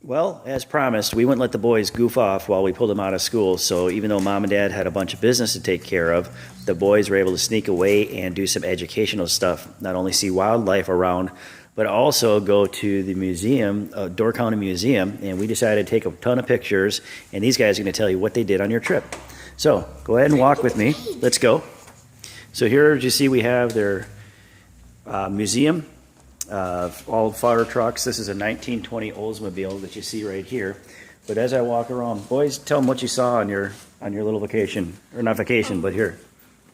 Well, as promised, we wouldn't let the boys goof off while we pulled them out of school. So even though Mom and Dad had a bunch of business to take care of, the boys were able to sneak away and do some educational stuff. Not only see wildlife around, but also go to the museum, Door County Museum, and we decided to take a ton of pictures, and these guys are going to tell you what they did on your trip. So go ahead and walk with me. Let's go. So here, as you see, we have their museum. All fire trucks. This is a 1920 Oldsmobile that you see right here. But as I walk around, boys, tell them what you saw on your little vacation, or not vacation, but here.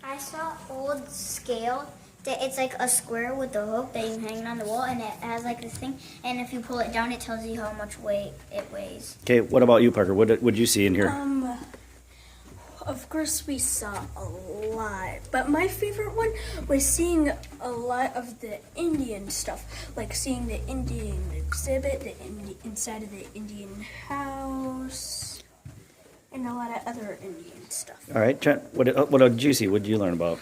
I saw old scale. It's like a square with a hook that you hang on the wall, and it has like this thing. And if you pull it down, it tells you how much weight it weighs. Okay, what about you, Parker? What did you see in here? Of course we saw a lot, but my favorite one was seeing a lot of the Indian stuff, like seeing the Indian exhibit, inside of the Indian house, and a lot of other Indian stuff. All right, Trent, what did you see? What did you learn about?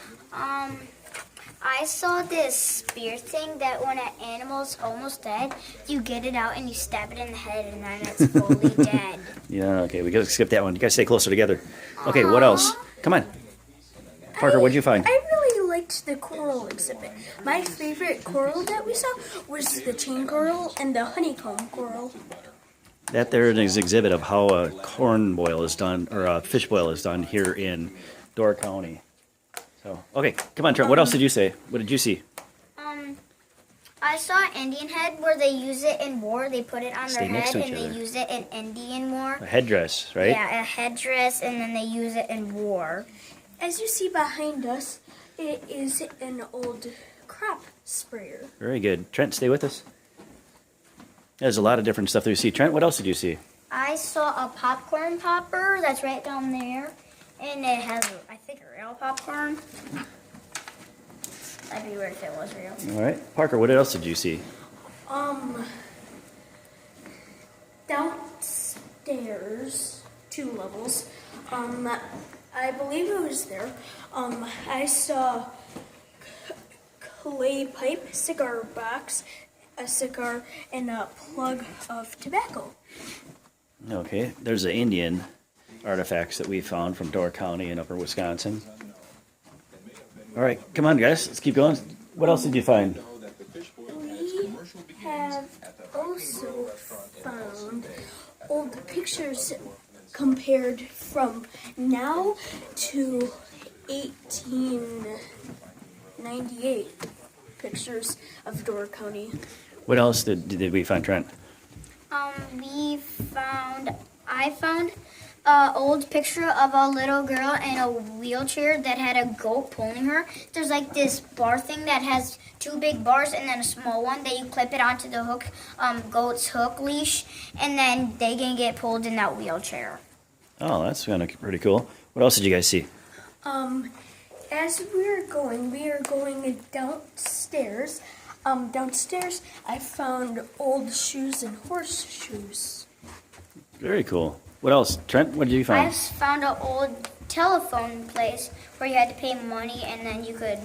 I saw this spear thing that when an animal's almost dead, you get it out and you stab it in the head, and then it's fully dead. Yeah, okay, we gotta skip that one. You gotta stay closer together. Okay, what else? Come on. Parker, what'd you find? I really liked the coral exhibit. My favorite coral that we saw was the chain coral and the honeycomb coral. That there is an exhibit of how a corn boil is done, or a fish boil is done here in Door County. So, okay, come on, Trent. What else did you say? What did you see? I saw Indian head where they use it in war. They put it on Stay their next head to each and other. they use it in Indian war. A headdress, right? Yeah, a headdress, and then they use it in war. As you see behind us, it is an old crop sprayer. Very good. Trent, stay with us. There's a lot of different stuff that we see. Trent, what else did you see? I saw a popcorn popper that's right down there, and it has, I think, real popcorn. That'd be weird if it was real. All right. Parker, what else did you see? Downstairs, 2 levels, I believe it was there, I saw clay pipe, cigar box, a cigar, and a plug of tobacco. Okay. There's the Indian artifacts that we found from Door County in upper Wisconsin. All right. Come on, guys. Let's keep going. What else did you find? We have also found old pictures compared from now to 1898 pictures of Door County. What else did we find, Trent? I found an old picture of a little girl in a wheelchair that had a goat pulling her. There's like this bar thing that has 2 big bars and then a small one that you clip it onto the hook, goat's hook leash, and then they can get pulled in that wheelchair. Oh, that's kind of pretty cool. What else did you guys see? As we are going downstairs. Downstairs, I found old shoes and horseshoes. Very cool. What else? Trent, what did you find? I found an old telephone place where you had to pay money and then you could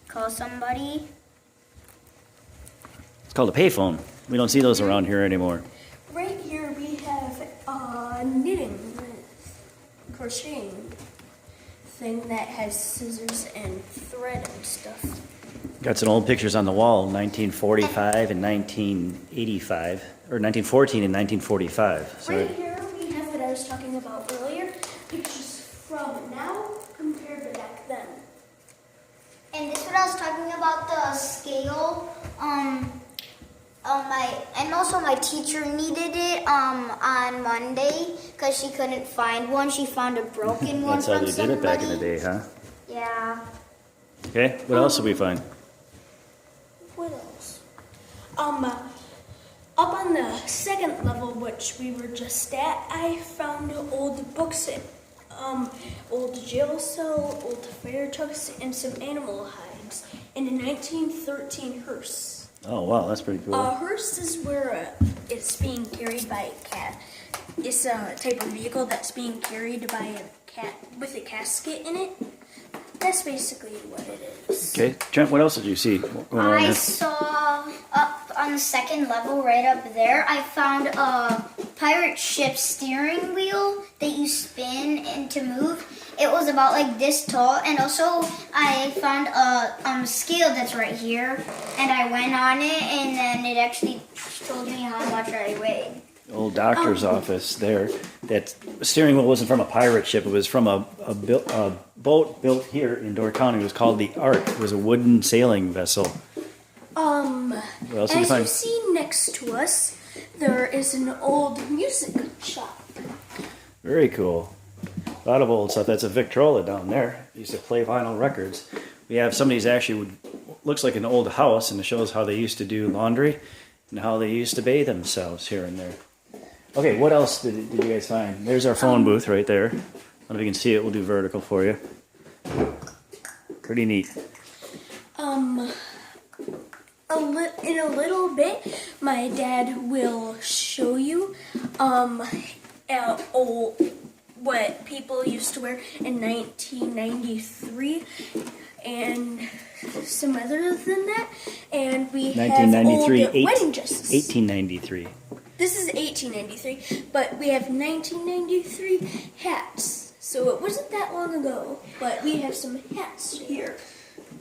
call somebody. It's called a payphone. We don't see those around here anymore. Right here we have a knitting with crocheting thing that has scissors and thread and stuff. Got some old pictures on the wall, 1945 and 1985, or 1914 and 1945. So Right here we have what I was talking about earlier, pictures from now compared to back then. And this is what I was talking about, the scale. And also my teacher needed it on Monday because she couldn't find one. She found a broken one that's how from they somebody. did it back in the day, huh? Yeah. Okay, what else did we find? What else? Up on the second level, which we were just at, I found old books, old jail cell, old fire trucks, and some animal hides, and a 1913 hearse. Oh, wow, that's pretty cool. A hearse is where it's being carried by a cat. It's a type of vehicle that's being carried by a cat with a casket in it. That's basically what it is. Okay, Trent, what else did you see going on I here? saw up on the second level, right up there, I found a pirate ship steering wheel that you spin and to move. It was about like this tall, and also I found a scale that's right here, and I went on it, and then it actually told me how much I weighed. Old doctor's office there. That steering wheel wasn't from a pirate ship. It was from a boat built here in Door County. It was called the Ark. It was a wooden sailing vessel. What else did you As find? you see next to us, there is an old music shop. Very cool. A lot of old stuff. That's a Victrola down there. Used to play vinyl records. We have somebody's actually looks like an old house, and it shows how they used to do laundry and how they used to bathe themselves here and there. Okay, what else did you guys find? There's our phone booth right there. I don't know if you can see it. We'll do vertical for you. Pretty neat. In a little bit, my dad will show you what people used to wear in 1993 and some other than that. And we have 1993, old wedding dresses. 1893. This is 1893, but we have 1993 hats. So it wasn't that long ago, but we have some hats here.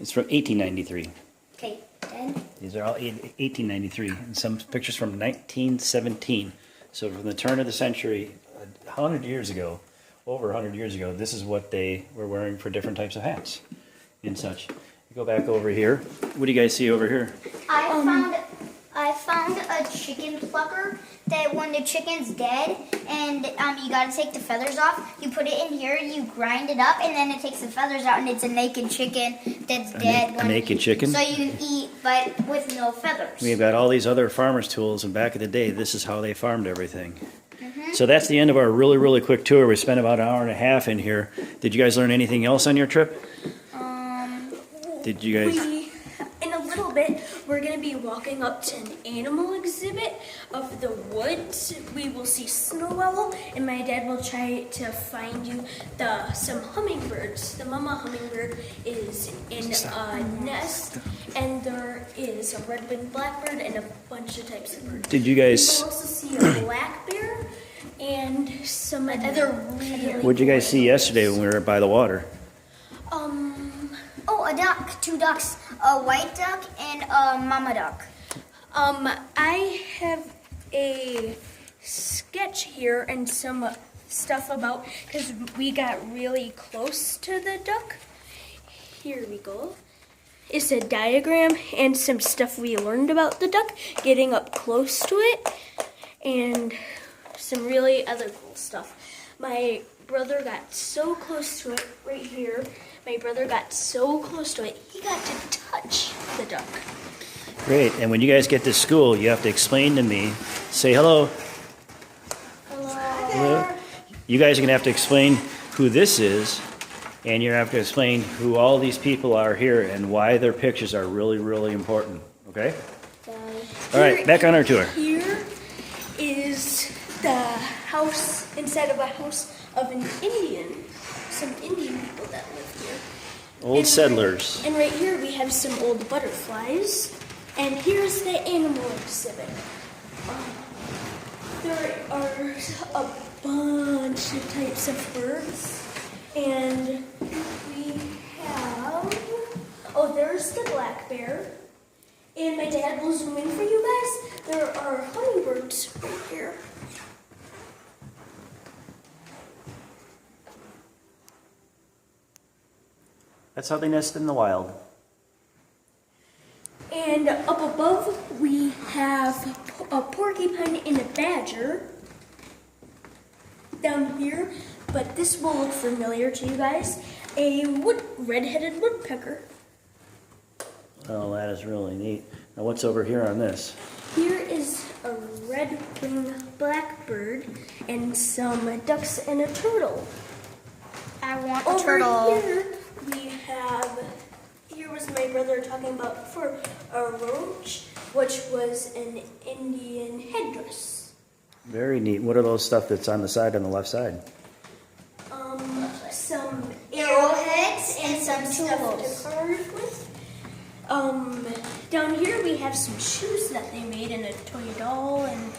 It's from 1893. Okay, Dad. These are all 1893, and some pictures from 1917. So from the turn of the century, 100 years ago, over 100 years ago, this is what they were wearing for different types of hats and such. Go back over here. What do you guys see over here? I found a chicken plucker that when the chicken's dead and you gotta take the feathers off, you put it in here, you grind it up, and then it takes the feathers out, and it's a naked chicken that's dead. A naked chicken? So you can eat, but with no feathers. We've got all these other farmers' tools, and back in the day, this is how they farmed everything. So that's the end of our really, really quick tour. We spent about an hour and a half in here. Did you guys learn anything else on your trip? Did you guys? In a little bit, we're going to be walking up to an animal exhibit of the woods. We will see snow owl, and my dad will try to find you some hummingbirds. The mama hummingbird is in a nest, and there is a red-winged blackbird and a bunch of types of birds. Did you guys? We will also see a black bear and some other really. What did you guys see yesterday when we were by the water? Oh, a duck, 2 ducks, a white duck and a mama duck. I have a sketch here and some stuff about, because we got really close to the duck. Here we go. It's a diagram and some stuff we learned about the duck, getting up close to it, and some really other cool stuff. My brother got so close to it right here. My brother got so close to it, he got to touch the duck. Great. And when you guys get to school, you have to explain to me. Say hello. Hello. You guys are going to have to explain who this is, and you have to explain who all these people are here and why their pictures are really, really important. Okay? All right, back on our tour. Here is the house, inside of a house of an Indian, some Indian people that live here. Old settlers. And right here we have some old butterflies. And here's the animal exhibit. There are a bunch of types of birds. And we have, there's the black bear. And my dad will zoom in for you guys. There are hummingbirds right here. That's how they nest in the wild. And up above, we have a porcupine and a badger down here, but this will look familiar to you guys. A red-headed woodpecker. Oh, that is really neat. Now, what's over here on this? Here is a red-winged blackbird and some ducks and a turtle. I want a Over turtle. here, we have, here was my brother talking about for a roach, which was an Indian headdress. Very neat. What are those stuff that's on the side, on the left side? Some Arrowheads and some stuff tools. to carve with. Down here we have some shoes that they made in a toy doll, and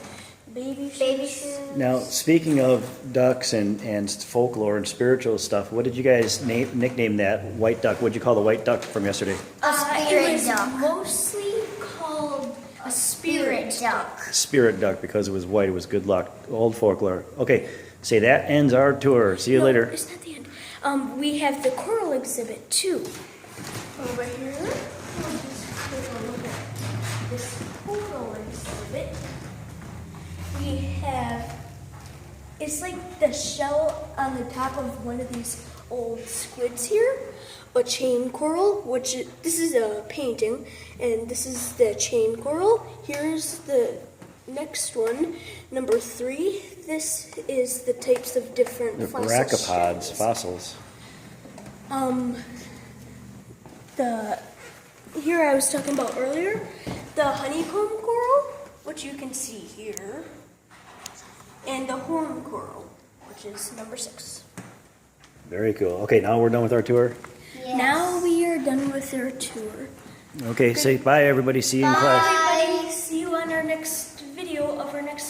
baby Baby shoes. shoes. Now, speaking of ducks and folklore and spiritual stuff, what did you guys nickname that white duck? What'd you call the white duck from yesterday? A It spirit was duck. mostly called a Spirit duck. Spirit duck, because it was white. It was good luck. Old folklore. Okay, say that ends our tour. See you No, later. it's not the end. We have the coral exhibit too. Over here, we'll just take a look at this coral exhibit. We have, it's like the shell on the top of one of these old squids here, a chain coral, this is a painting, and this is the chain coral. Here's the next one, number 3. This is the types of different The fossil brachiopods, shells. fossils. Here I was talking about earlier, the honeycomb coral, which you can see here, and the horn coral, which is number 6. Very cool. Okay, now we're done with our tour. Yes. Now we are done with our tour. Okay, say bye, everybody. See you in class. Bye.